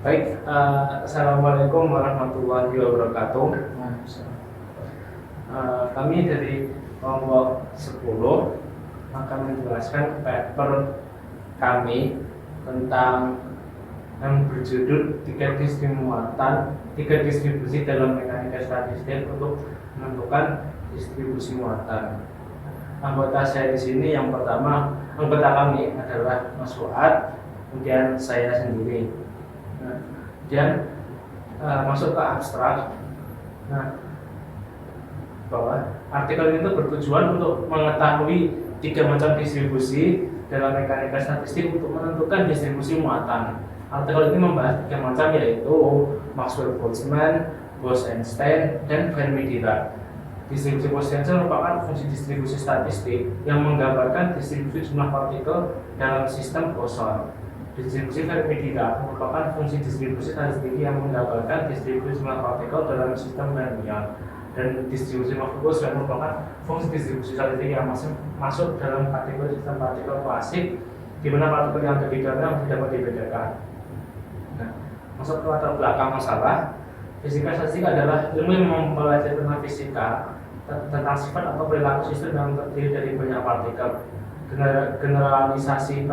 Baik, Assalamualaikum warahmatullahi wabarakatuh. Kami dari kelompok 10 akan menjelaskan paper kami tentang yang berjudul tiga distribusi dalam mekanika statistik untuk menentukan distribusi muatan. Anggota saya di sini yang pertama, anggota kami adalah Mas Fuad, kemudian saya sendiri. Kemudian masuk ke abstrak. Bahwa artikel itu bertujuan untuk mengetahui tiga macam distribusi dalam mekanika statistik untuk menentukan distribusi muatan. Artikel ini membahas tiga macam, yaitu Maxwell-Boltzmann, Bose-Einstein, dan Fermi-Dirac. Distribusi Bose-Einstein merupakan fungsi distribusi statistik yang menggambarkan distribusi jumlah partikel dalam sistem boson. Distribusi Fermi-Dirac merupakan fungsi distribusi statistik yang menggambarkan distribusi jumlah partikel dalam sistem fermion. Dan distribusi Maxwell-Boltzmann merupakan fungsi distribusi statistik yang masuk dalam kategori sistem partikel klasik, di mana partikel yang ada di dalamnya tidak dapat dibedakan. Masuk ke latar belakang masalah. Fisika statistik adalah ilmu yang mempelajari tentang fisika, tentang sifat atau perilaku sistem yang terdiri dari banyak partikel. Generalisasi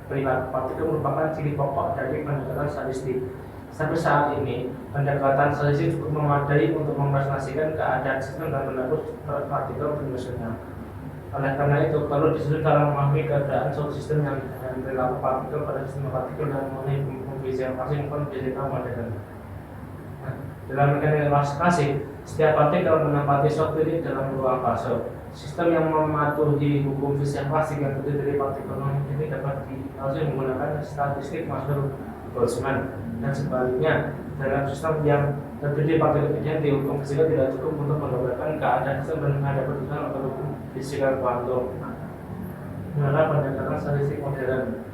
perilaku partikel merupakan ciri pokok dari pendekatan statistik. Sampai saat ini, pendekatan statistik cukup memadai untuk mempresentasikan keadaan sistem dan perilaku partikel penyusunnya. Oleh karena itu, perlu disusun dalam memahami keadaan suatu sistem dan perilaku partikel pada sistem partikel yang memenuhi pembiayaan klasik maupun pembiayaan modern. Dalam mekanika klasik, setiap partikel menempati suatu titik dalam ruang fase. Sistem yang mematuhi hukum fisika klasik yang terdiri dari partikel ini dapat dianalisis menggunakan statistik Maxwell-Boltzmann, dan sebaliknya, dalam sistem yang terdiri dari partikel identik, hukum fisika tidak cukup untuk menggambarkan keadaan sistem dan ada kebutuhan atau hukum fisika kuantum. Mengenai pendekatan statistik modern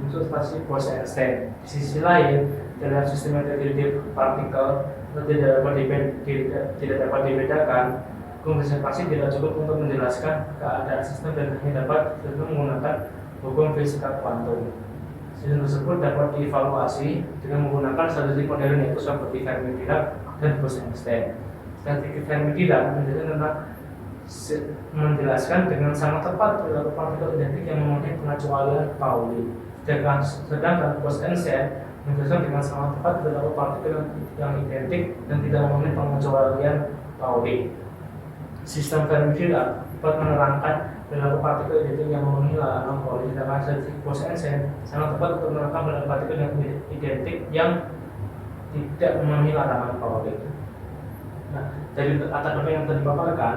untuk statistik Bose-Einstein. Di sisi lain, dalam sistem yang terdiri dari partikel tidak dapat dibedakan, hukum fisika klasik tidak cukup untuk menjelaskan keadaan sistem dan hanya dapat menggunakan hukum fisika kuantum. Sistem tersebut dapat dievaluasi dengan menggunakan statistik modern, yaitu seperti Fermi-Dirac dan Bose-Einstein. Statistik Fermi-Dirac menjelaskan dengan sangat tepat perilaku partikel identik yang memenuhi pengecualian Pauli. Sedangkan Bose-Einstein menjelaskan dengan sangat tepat perilaku partikel yang identik dan tidak memenuhi pengecualian Pauli. Sistem Fermi-Dirac dapat menerangkan perilaku partikel identik yang memenuhi larangan Pauli, sedangkan statistik Bose-Einstein sangat tepat untuk menerangkan perilaku partikel yang identik yang tidak memenuhi larangan Pauli. Dari latar belakang yang tadi dipaparkan,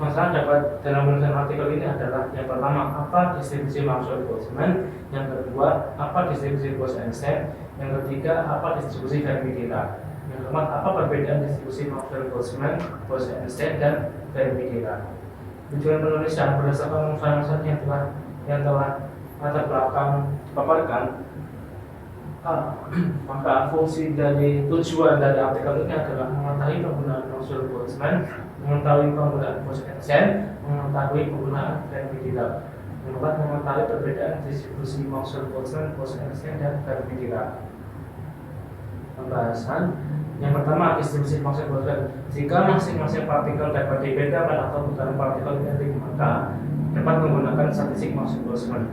masalah dapat dalam penulisan artikel ini adalah: yang pertama, apa distribusi Maxwell-Boltzmann; yang kedua, apa distribusi Bose-Einstein; yang ketiga, apa distribusi Fermi-Dirac; yang keempat, apa perbedaan distribusi Maxwell-Boltzmann, Bose-Einstein, dan Fermi-Dirac. Tujuan penulisan berdasarkan masalah yang telah latar belakang dipaparkan, maka fungsi dari tujuan dari artikel ini adalah mengetahui penggunaan Maxwell-Boltzmann, mengetahui penggunaan Bose-Einstein, mengetahui penggunaan Fermi-Dirac. Yang keempat, mengetahui perbedaan distribusi Maxwell-Boltzmann, Bose-Einstein, dan Fermi-Dirac. Pembahasan yang pertama, distribusi Maxwell-Boltzmann. Jika masing-masing partikel dapat dibedakan atau putaran partikel identik, maka dapat menggunakan statistik Maxwell-Boltzmann.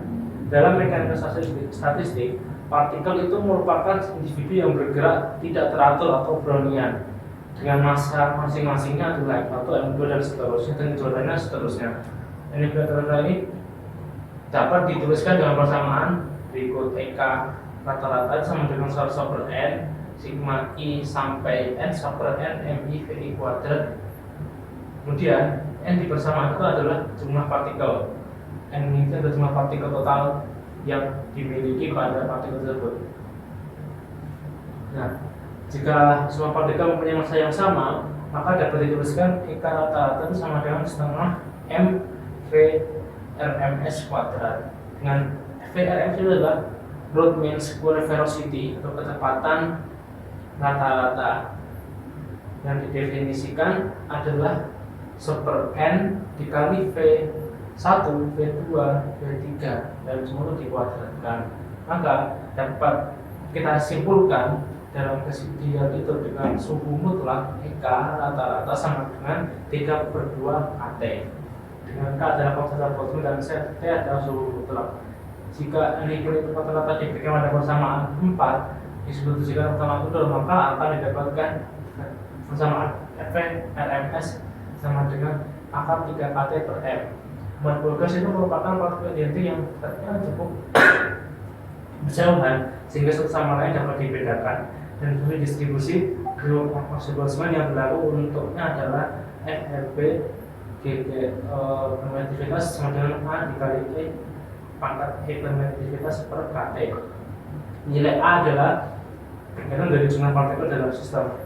Dalam mekanika statistik, partikel itu merupakan individu yang bergerak tidak teratur atau Brownian dengan massa masing-masingnya adalah M1, M2, dan seterusnya, dan kejualannya seterusnya. Indikator ini dapat dituliskan dengan persamaan berikut: EK rata-rata sama dengan 1/n sigma I sampai N per N MI VI kuadrat. Kemudian N di persamaan itu adalah jumlah partikel. N itu adalah jumlah partikel total yang dimiliki pada partikel tersebut. Jika semua partikel mempunyai massa yang sama, maka dapat dituliskan EK rata-rata sama dengan setengah M V RMS kuadrat. Dengan VRMS itu adalah root mean square velocity atau kecepatan rata-rata yang didefinisikan adalah 1/n dikali V1, V2, V3 dan semua dikuadratkan. Maka dapat kita simpulkan dalam kesedian itu dengan suhu mutlak EK rata-rata sama dengan 3/2 AT. Dengan K adalah konstanta Boltzmann dan T adalah suhu mutlak. Jika ini rata-rata diberikan pada persamaan 4 disebutkan persamaan itu, maka akan didapatkan persamaan FV/RMS sama dengan akar 3 kT per M. Molekul gas itu merupakan partikel identik yang beratnya cukup berjauhan sehingga satu sama lain dapat dibedakan, dan fungsi distribusi maksud Boltzmann yang berlaku untuknya adalah FRP permeativitas sama dengan A dikali E pangkat E permeativitas per kT. Nilai A adalah peringkatan dari jumlah partikel dalam sistem,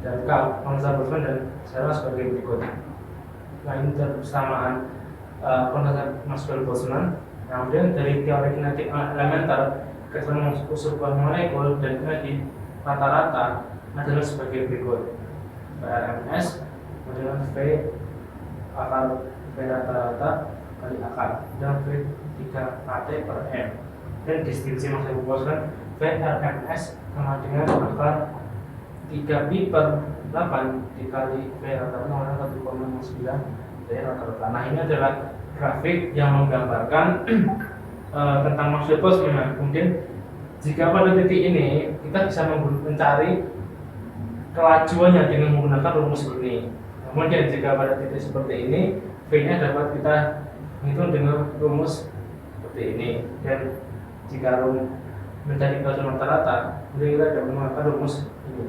dan K konstanta Boltzmann dan saya sebagai berikut. Nah, ini persamaan konstanta Maxwell Boltzmann. Nah, kemudian dari teori kinetik elementer keterangan sebuah molekul dan energi rata-rata adalah sebagai berikut: RMS adalah V akar V rata-rata kali akar dan V 3 kT per M, dan distribusi Maxwell Boltzmann V RMS sama dengan akar 3 pi per 8 dikali V rata-rata 1,9 V rata-rata. Nah, ini adalah grafik yang menggambarkan tentang Maxwell Boltzmann. Kemudian jika pada titik ini kita bisa mencari kelajuannya dengan menggunakan rumus ini. Kemudian jika pada titik seperti ini, V-nya dapat kita hitung dengan rumus seperti ini. Dan jika mencari kelajuan rata-rata, kemudian kita dapat menggunakan rumus ini.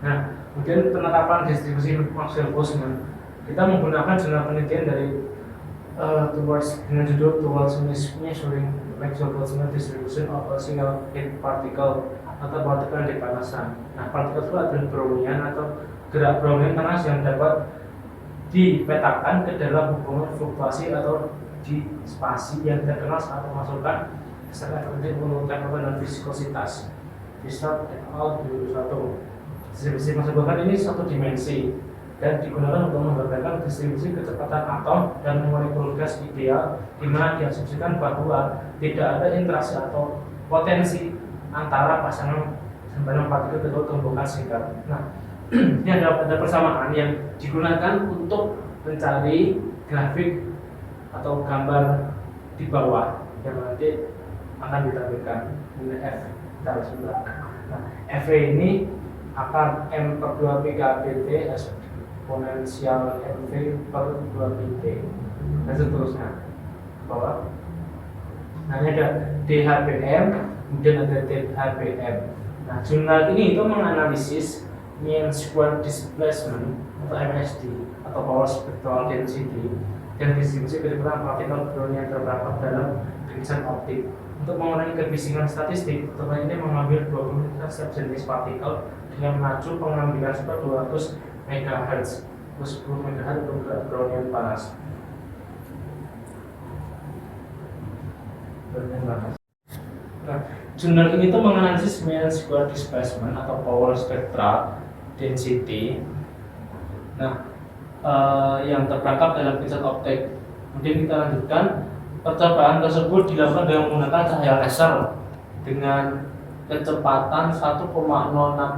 Nah, kemudian penerapan distribusi Maxwell Boltzmann, kita menggunakan jurnal penelitian dari dengan judul Towards Measuring Maxwell Boltzmann Distribution of a Single Heat Particle atau partikel yang dipanasan. Nah, partikel itu adalah brownian atau gerak brownian panas yang dapat dipetakan ke dalam hubungan fluktuasi atau dispersi yang terkenal saat memasukkan keserta efektif untuk temperatur dan viskositas. Bisa al 2001. Distribusi Maxwell Boltzmann ini satu dimensi dan digunakan untuk menggambarkan distribusi kecepatan atom dan molekul gas ideal, di mana diasumsikan bahwa tidak ada interaksi atau potensi antara pasangan sembarang partikel atau tumbukan singkat. Nah, ini ada persamaan yang digunakan untuk mencari grafik atau gambar di bawah yang nanti akan ditampilkan nilai F. Nah, F ini akar M per 2 pi KBT eksponensial MV per 2 pi T dan seterusnya ke bawah. Nah, ini ada DHBM, kemudian ada THBM. Nah, jurnal ini itu menganalisis mean square displacement atau MSD atau power spectral density dan distribusi kecepatan partikel brownian terdapat dalam bingkisan optik. Untuk mengurangi kebisingan statistik, teman ini mengambil 20 setiap jenis partikel dengan laju pengambilan sekitar 200 MHz, 10 MHz untuk brownian panas. Nah, jurnal ini tuh menganalisis mean square displacement atau power spectral density. Nah, yang terperangkap dalam bingkisan optik. Kemudian kita lanjutkan. Percobaan tersebut dilakukan dengan menggunakan cahaya laser dengan kecepatan 1,064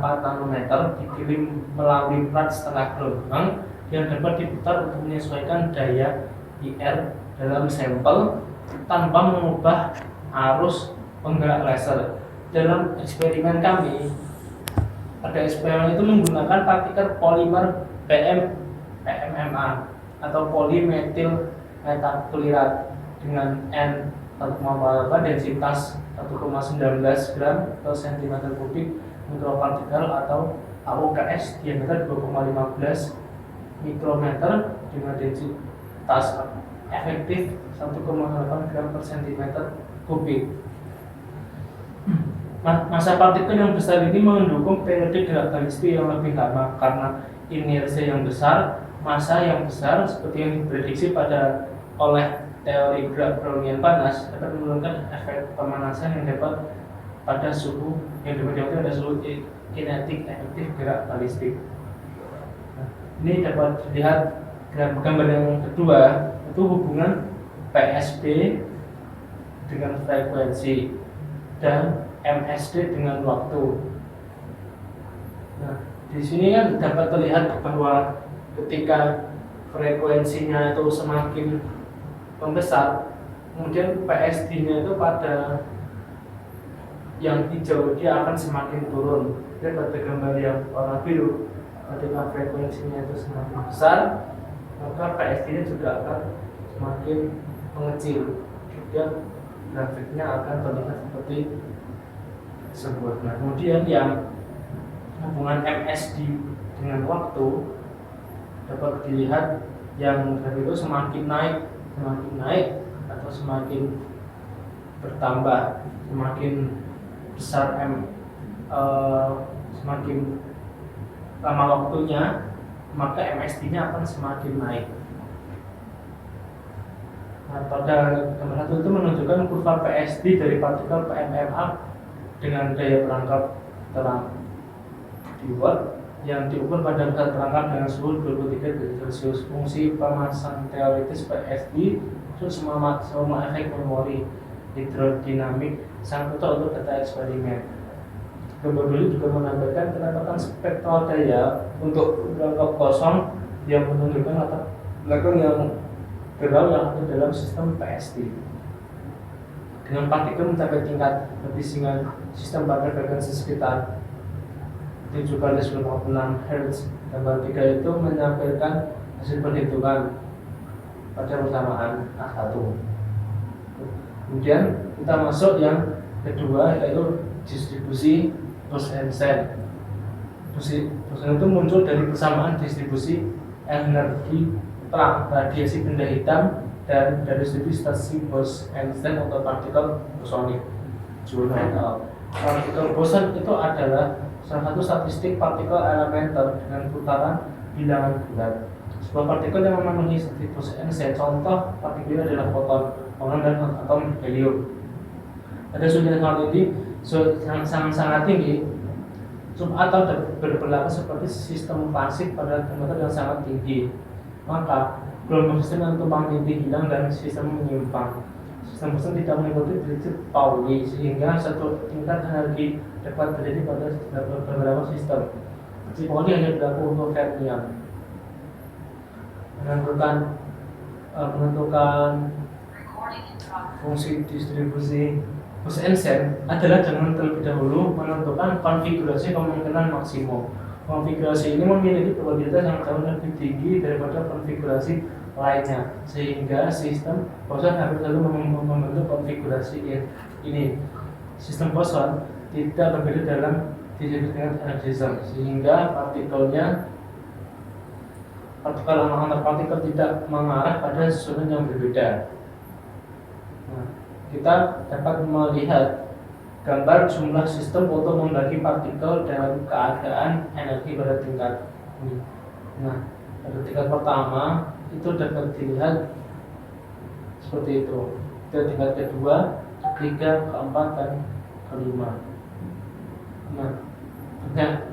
nanometer dikirim melalui plat setengah gelombang yang dapat diputar untuk menyesuaikan daya IR dalam sampel tanpa mengubah arus penggerak laser. Dalam eksperimen kami, pada eksperimen itu menggunakan partikel polimer PMMA atau polimetil metaklirat dengan N 1,8 densitas 1,19 gram per cm kubik mikropartikel atau AUKS diameter 2,15 mikrometer dengan densitas efektif 1,8 gram per cm kubik. Massa partikel yang besar ini mendukung periode gerak balistik yang lebih lama karena inersia yang besar, massa yang besar seperti yang diprediksi oleh teori gerak brownian panas dapat menurunkan efek pemanasan yang dapat pada suhu yang dapat pada suhu kinetik efektif gerak balistik. Nah, ini dapat dilihat gambar yang kedua, itu hubungan PSB dengan frekuensi. dan MSD dengan waktu. Nah, di sini kan dapat terlihat bahwa ketika frekuensinya itu semakin membesar, kemudian PSD-nya itu pada yang hijau dia akan semakin turun. Dan pada gambar yang warna biru, ketika frekuensinya itu semakin besar, maka PSD-nya juga akan semakin mengecil. Dan grafiknya akan terlihat seperti tersebut. Nah, kemudian yang hubungan MSD dengan waktu dapat dilihat yang grafik itu semakin naik atau semakin bertambah, semakin besar semakin lama waktunya, maka MSD-nya akan semakin naik. Nah, pada gambar satu itu menunjukkan kurva PSD dari partikel PMMA dengan daya perangkap terang di watt yang diukur pada pusat perangkap dengan suhu 23 derajat Celcius. Fungsi pemasangan teoritis PSD itu semua efek memori hidrodinamik sang untuk data eksperimen. Gambar dulu juga menambahkan penempatan spektral daya untuk perangkap kosong yang menunjukkan latar belakang yang gerak yang ada dalam sistem PSD. Dengan partikel mencapai tingkat kebisingan sistem pada frekuensi sekitar 7 kali 96 Hz. Gambar 3 itu menyampaikan hasil perhitungan pada persamaan A1. Kemudian kita masuk yang kedua, yaitu distribusi Bose-Einstein. Bose-Einstein itu muncul dari persamaan distribusi energi terang, radiasi benda hitam, dan dari studi stasi Bose-Einstein atau partikel bosonik. Partikel boson itu adalah salah satu statistik partikel elementer dengan putaran bilangan bulat. Sebuah partikel yang memenuhi studi Bose-Einstein, contoh partikel adalah foton, dan atom helium. Pada suhu yang sangat tinggi, subatom berperilaku seperti sistem klasik pada temperatur yang sangat tinggi. Maka gelombang sistem yang tumpang tindih hilang dan sistem menyimpang. Sistem boson tidak mengikuti prinsip Pauli, sehingga satu tingkat energi dapat terjadi pada beberapa sistem. Prinsip Pauli hanya berlaku untuk fermion. Menentukan fungsi distribusi Bose-Einstein adalah dengan terlebih dahulu menentukan konfigurasi kemungkinan maksimum. Konfigurasi ini memiliki probabilitas yang jauh lebih tinggi daripada konfigurasi lainnya, sehingga sistem boson harus selalu membentuk konfigurasi ini. Sistem boson tidak berbeda dalam distribusi energism, sehingga partikel antar partikel tidak mengarah pada susunan yang berbeda. Nah, kita dapat melihat gambar jumlah sistem untuk membagi partikel dalam keadaan energi pada tingkat ini. Nah, pada tingkat pertama itu dapat dilihat seperti itu. Tingkat kedua, ketiga, keempat, dan kelima. Nah,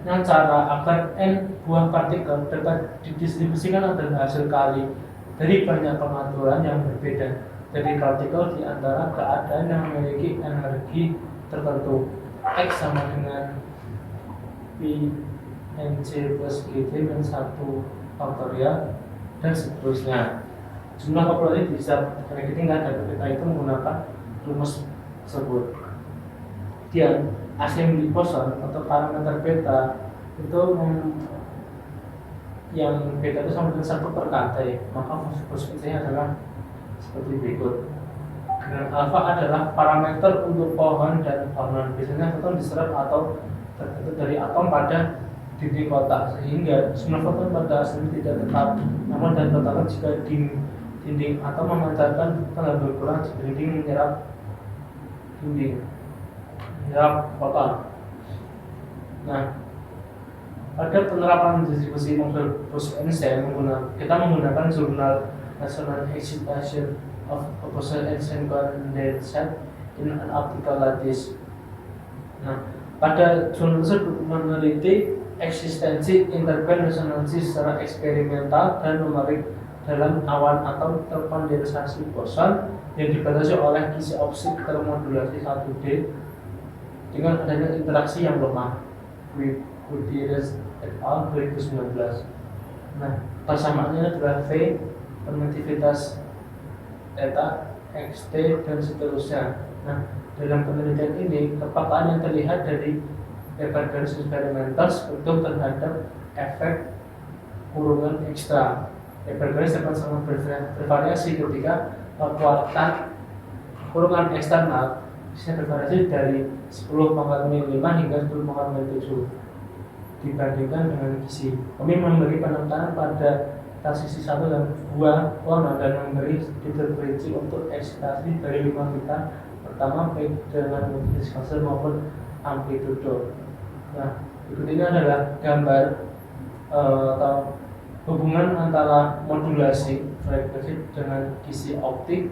yang cara agar n buah partikel dapat didistribusikan adalah hasil kali dari banyak pengaturan yang berbeda dari partikel di antara keadaan yang memiliki energi tertentu. X sama dengan P NC plus GT min 1 faktorial dan seterusnya. Jumlah populasi bisa ditingkat dan kita itu menggunakan rumus tersebut. Kemudian assembly boson atau parameter beta itu yang beta itu sama dengan 1 per kante, maka fungsi positifnya adalah seperti berikut. Dengan alfa adalah parameter untuk pohon dan bangunan. Biasanya foton diserap atau terbentuk dari atom pada dinding kotak, sehingga jumlah foton pada aslinya tidak tetap. Namun dan total jika dinding atom memancarkan foton dan berkurang jika dinding menyerap foton. Nah, pada penerapan distribusi model Bose-Einstein kita menggunakan jurnal National Excitation of Bose-Einstein Condensate in an Optical Lattice. Nah, pada jurnal tersebut meneliti eksistensi interval resonansi secara eksperimental dan numerik dalam awan atom terkondensasi boson yang dibatasi oleh kisi opsik termodulasi 1D dengan adanya interaksi yang lemah. Gutierrez et al. 2019. Nah, persamaannya adalah V, permitivitas eta, xt, dan seterusnya. Nah, dalam penelitian ini, kepekaan yang terlihat dari evidence experimentals untuk terhadap efek kurungan ekstra. Evidence dapat sangat bervariasi ketika kekuatan kurungan eksternal bisa bervariasi dari 10⁻⁵ hingga 10⁻⁷ dibandingkan dengan gizi. Kami memberi penekanan pada transisi 1 dan 2 warna dan memberi intervensi untuk eksitasi dari 5 kita pertama baik dengan multiplikas fase maupun amplitudo. Nah, berikut ini adalah gambar atau hubungan antara modulasi frekuensi dengan gizi optik,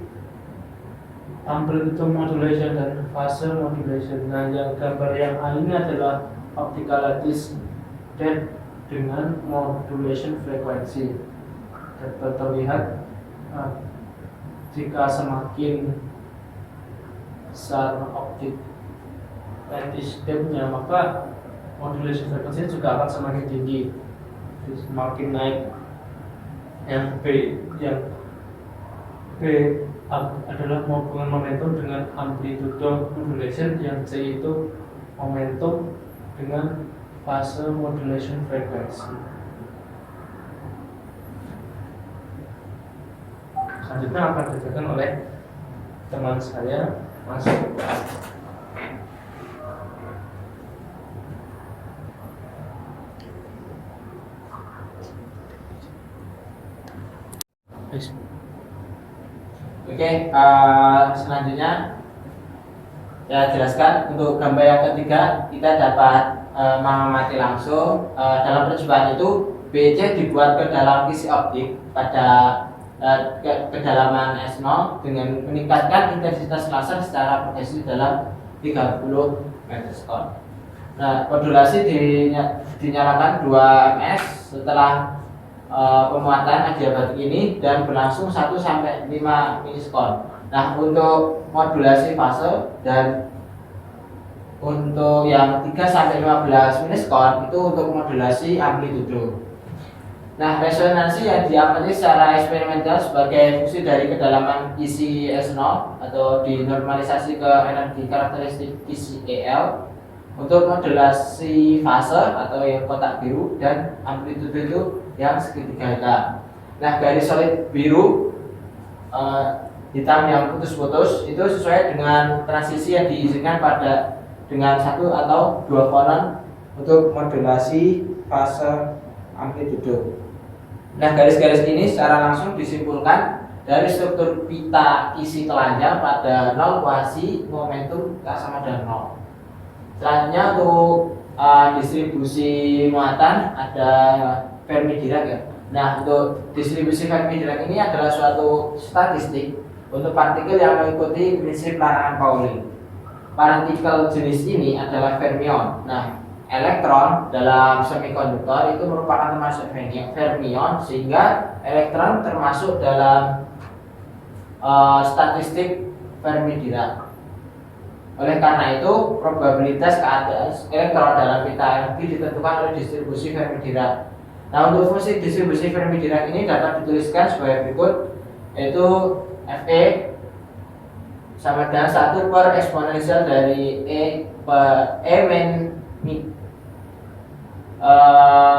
amplitude modulation dan fase modulation. Nah, yang gambar yang A ini adalah optical lattice dan dengan modulation frekuensi. Dapat terlihat jika semakin besar optik lattice depth-nya, maka modulation frekuensi juga akan semakin tinggi. Jadi semakin naik. Yang B adalah hubungan momentum dengan amplitude modulation, yang C itu momentum dengan fase modulation frekuensi. Selanjutnya akan dijelaskan oleh teman saya, Mas. Oke, selanjutnya saya jelaskan untuk gambar yang ketiga. Kita dapat mengamati langsung dalam percobaan itu BC dibuat ke dalam gizi optik pada kedalaman S0 dengan meningkatkan intensitas laser secara progresif dalam 30 meter sekon. Nah, modulasi dinyalakan 2 ms setelah pemuatan adiabatik ini dan berlangsung 1-5 milisekon. Nah, untuk modulasi fase dan untuk yang 3-15 milisekon itu untuk modulasi amplitudo. Nah, resonansi yang diamati secara eksperimental sebagai fungsi dari kedalaman isi S0 atau dinormalisasi ke energi karakteristik isi EL untuk modulasi fase atau yang kotak biru dan amplitudo itu yang segitiga hitam. Nah, garis solid biru hitam yang putus-putus itu sesuai dengan transisi yang diizinkan pada dengan 1 atau 2 fonon untuk modulasi fase amplitudo. Nah, garis-garis ini secara langsung disimpulkan dari struktur pita isi telanjang pada 0 kuasi momentum K sama dengan 0. Selanjutnya untuk distribusi muatan ada Fermi-Dirac ya. Nah, untuk distribusi Fermi-Dirac ini adalah suatu statistik untuk partikel yang mengikuti prinsip larangan Pauli. Partikel jenis ini adalah fermion. Nah, elektron dalam semikonduktor itu merupakan termasuk fermion, sehingga elektron termasuk dalam statistik Fermi-Dirac. Oleh karena itu, probabilitas keadaan elektron dalam pita energi ditentukan oleh distribusi Fermi-Dirac. Nah, untuk fungsi distribusi Fermi-Dirac ini dapat dituliskan sebagai berikut, yaitu Fe sama dengan 1 per eksponensial dari E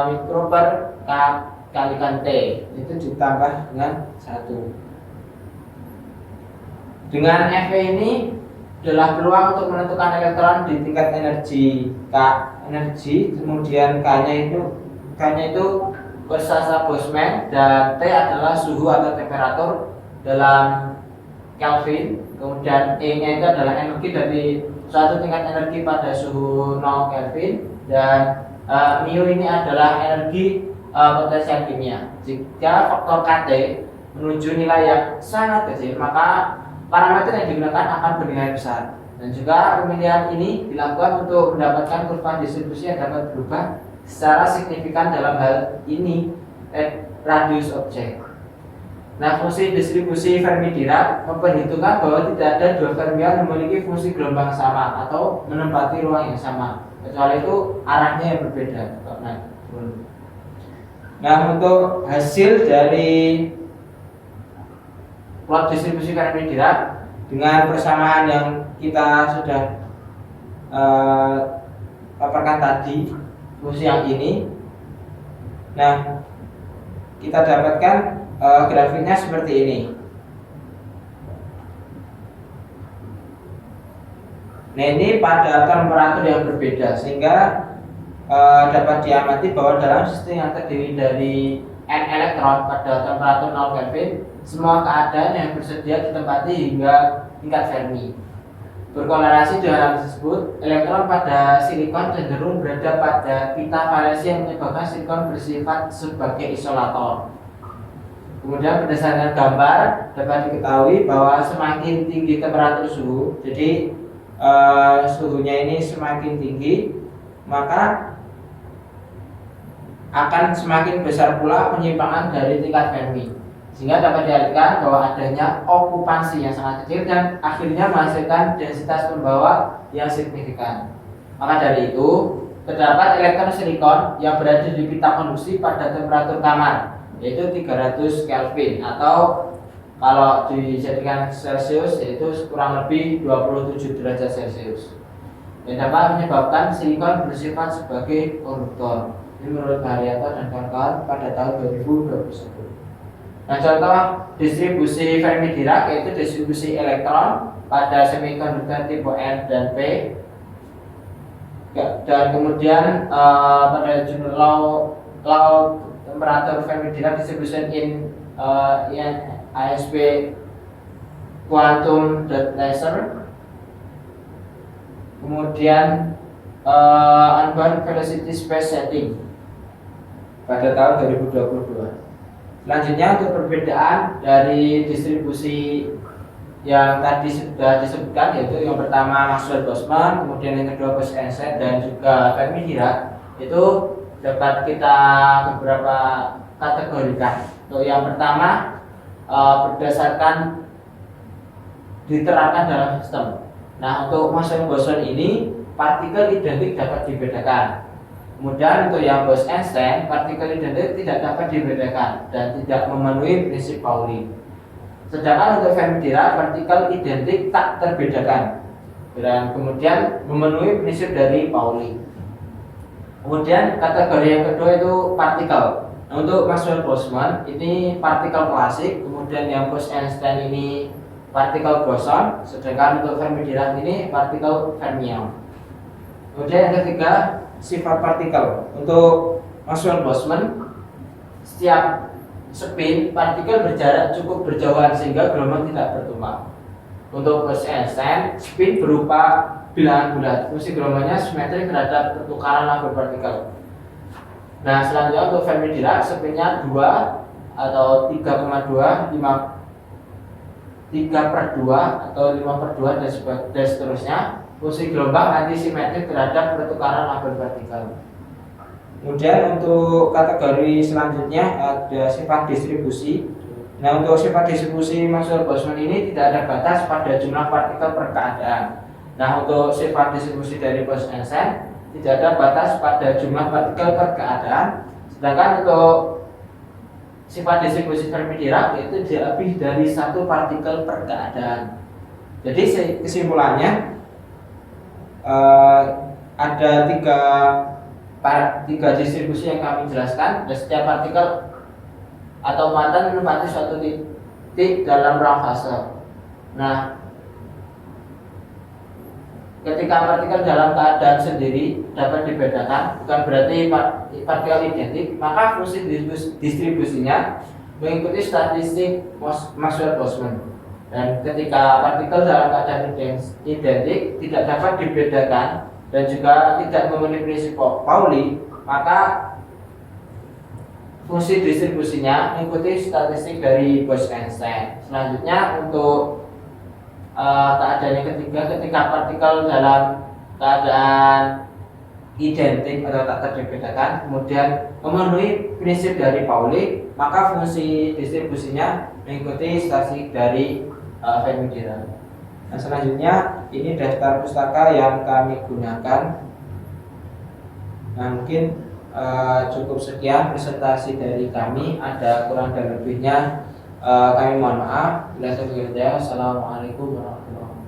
mikro per K kalikan T itu ditambah dengan 1. Dengan Fe ini adalah peluang untuk menentukan elektron di tingkat energi K energi, kemudian K-nya itu persasa Boltzmann, dan T adalah suhu atau temperatur dalam Kelvin, kemudian E-nya itu adalah energi dari suatu tingkat energi pada suhu 0 Kelvin, dan mu ini adalah energi potensial kimia. Jika faktor KT menuju nilai yang sangat kecil, maka parameter yang digunakan akan bernilai besar. Dan juga pemilihan ini dilakukan untuk mendapatkan kurva distribusi yang dapat berubah secara signifikan, dalam hal ini radius objek. Nah, fungsi distribusi Fermi-Dirac memperhitungkan bahwa tidak ada dua fermion memiliki fungsi gelombang sama atau menempati ruang yang sama, kecuali itu arahnya yang berbeda. Nah, untuk hasil dari plot distribusi Fermi-Dirac dengan persamaan yang kita sudah paparkan tadi, fungsi yang ini, nah kita dapatkan grafiknya seperti ini. Nah, ini pada temperatur yang berbeda, sehingga dapat diamati bahwa dalam sistem yang terdiri dari n elektron pada temperatur 0 Kelvin, semua keadaan yang bersedia ditempati hingga tingkat Fermi. Berkorelasi dengan hal tersebut, elektron pada silikon cenderung berada pada pita valensi yang menyebabkan silikon bersifat sebagai isolator. Kemudian berdasarkan gambar dapat diketahui bahwa semakin tinggi temperatur suhu, jadi suhunya ini semakin tinggi, maka akan semakin besar pula penyimpangan dari tingkat Fermi, sehingga dapat diartikan bahwa adanya okupansi yang sangat kecil dan akhirnya menghasilkan densitas pembawa yang signifikan. Maka dari itu, terdapat elektron silikon yang berada di pita konduksi pada temperatur kamar, yaitu 300 Kelvin, atau kalau dijadikan Celsius yaitu kurang lebih 27 derajat Celcius, yang dapat menyebabkan silikon bersifat sebagai konduktor. Ini menurut Haryanto dan kawan-kawan pada tahun 2021. Nah, contoh distribusi Fermi-Dirac yaitu distribusi elektron pada semikonduktor tipe N dan P. Dan kemudian pada jurnal law temperatur Fermi-Dirac distribution in ISP quantum dot laser. Kemudian unbound velocity space setting pada tahun 2022. Selanjutnya, untuk perbedaan dari distribusi yang tadi sudah disebutkan, yaitu yang pertama Maxwell-Boltzmann, kemudian yang kedua Bose-Einstein, dan juga Fermi-Dirac, itu dapat kita beberapa kategorikan. Untuk yang pertama, berdasarkan diterapkan dalam sistem. Nah, untuk Maxwell-Boltzmann ini partikel identik dapat dibedakan. Kemudian untuk yang Bose-Einstein, partikel identik tidak dapat dibedakan dan tidak memenuhi prinsip Pauli. Sedangkan untuk Fermi-Dirac, partikel identik tak terbedakan dan kemudian memenuhi prinsip dari Pauli. Kemudian kategori yang kedua itu partikel. Nah, untuk Maxwell-Boltzmann ini partikel klasik, kemudian yang Bose-Einstein ini partikel boson, sedangkan untuk Fermi-Dirac ini partikel fermion. Kemudian yang ketiga, sifat partikel. Untuk Maxwell-Boltzmann, setiap spin partikel berjarak cukup berjauhan sehingga gelombang tidak bertumpah. Untuk Bose-Einstein, spin berupa bilangan bulat, fungsi gelombangnya simetrik terhadap pertukaran lambda partikel. Nah, selanjutnya untuk Fermi-Dirac, spinnya 2 atau 3,2, 3/2 atau 5/2 dan seterusnya. Fungsi gelombang antisimetrik terhadap pertukaran lambda partikel. Kemudian untuk kategori selanjutnya ada sifat distribusi. Nah, untuk sifat distribusi Maxwell-Boltzmann ini tidak ada batas pada jumlah partikel per keadaan. Nah, untuk sifat distribusi dari Bose-Einstein tidak ada batas pada jumlah partikel per keadaan. Sedangkan untuk sifat distribusi Fermi-Dirac itu lebih dari satu partikel per keadaan. Jadi kesimpulannya ada tiga distribusi yang kami jelaskan, dan setiap partikel atau muatan menempati suatu titik dalam ruang fase. Nah, ketika partikel dalam keadaan sendiri dapat dibedakan, bukan berarti partikel identik, maka fungsi distribusinya mengikuti statistik Maxwell-Boltzmann. Dan ketika partikel dalam keadaan identik tidak dapat dibedakan dan juga tidak memenuhi prinsip Pauli, maka fungsi distribusinya mengikuti statistik dari Bose-Einstein. Selanjutnya untuk keadaan yang ketiga, ketika partikel dalam keadaan identik atau tak terbedakan kemudian memenuhi prinsip dari Pauli, maka fungsi distribusinya mengikuti statistik dari Venn-Diagram. Nah, selanjutnya ini daftar pustaka yang kami gunakan. Nah, mungkin cukup sekian presentasi dari kami. Ada kurang dan lebihnya kami mohon maaf. Bila saya Assalamualaikum warahmatullahi wabarakatuh.